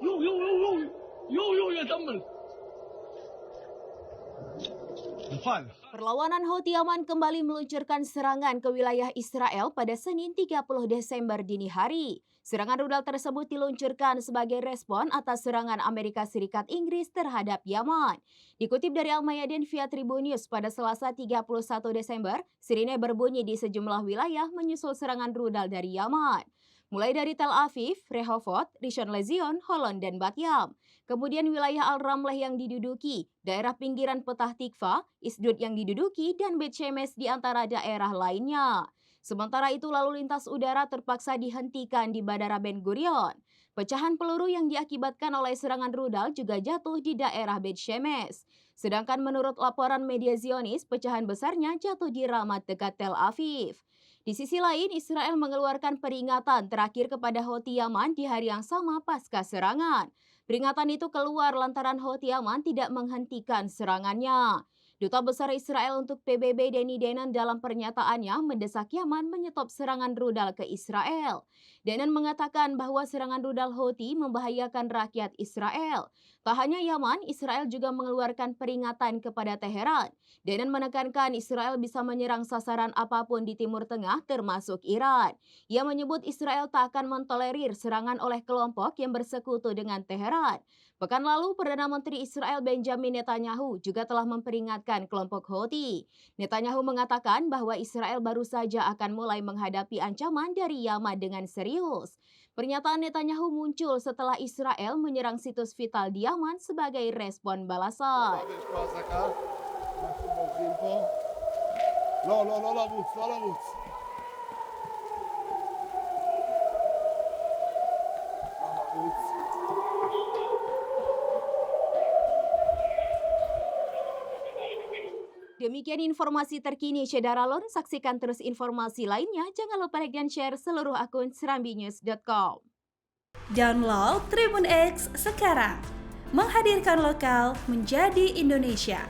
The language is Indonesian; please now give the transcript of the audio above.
يو يا تمل. Perlawanan Houthi Yaman kembali meluncurkan serangan ke wilayah Israel pada Senin 30 Desember dini hari. Serangan rudal tersebut diluncurkan sebagai respon atas serangan Amerika Serikat Inggris terhadap Yaman. Dikutip dari Al-Mayadin via Tribun News pada Selasa 31 Desember, sirine berbunyi di sejumlah wilayah menyusul serangan rudal dari Yaman. Mulai dari Tel Aviv, Rehovot, Rishon LeZion, Holon, dan Bat Yam. Kemudian wilayah Al-Ramleh yang diduduki, daerah pinggiran Petah Tikva, Isdud yang diduduki, dan Bet Shemesh di antara daerah lainnya. Sementara itu lalu lintas udara terpaksa dihentikan di Bandara Ben Gurion. Pecahan peluru yang diakibatkan oleh serangan rudal juga jatuh di daerah Bet Shemesh. Sedangkan menurut laporan media Zionis, pecahan besarnya jatuh di Ramat dekat Tel Aviv. Di sisi lain, Israel mengeluarkan peringatan terakhir kepada Houthi Yaman di hari yang sama pasca serangan. Peringatan itu keluar lantaran Houthi Yaman tidak menghentikan serangannya. Duta Besar Israel untuk PBB Danny Danon dalam pernyataannya mendesak Yaman menyetop serangan rudal ke Israel. Danon mengatakan bahwa serangan rudal Houthi membahayakan rakyat Israel. Tak hanya Yaman, Israel juga mengeluarkan peringatan kepada Teheran. Danon menekankan Israel bisa menyerang sasaran apapun di Timur Tengah termasuk Iran. Ia menyebut Israel tak akan mentolerir serangan oleh kelompok yang bersekutu dengan Teheran. Pekan lalu, Perdana Menteri Israel Benjamin Netanyahu juga telah memperingatkan kelompok Houthi. Netanyahu mengatakan bahwa Israel baru saja akan mulai menghadapi ancaman dari Yaman dengan serius. Pernyataan Netanyahu muncul setelah Israel menyerang situs vital di Yaman sebagai respon balasan. Demikian informasi terkini Syedara Lon. Saksikan terus informasi lainnya. Jangan lupa like dan share seluruh akun serambinews.com. Download Tribun X sekarang. Menghadirkan lokal menjadi Indonesia.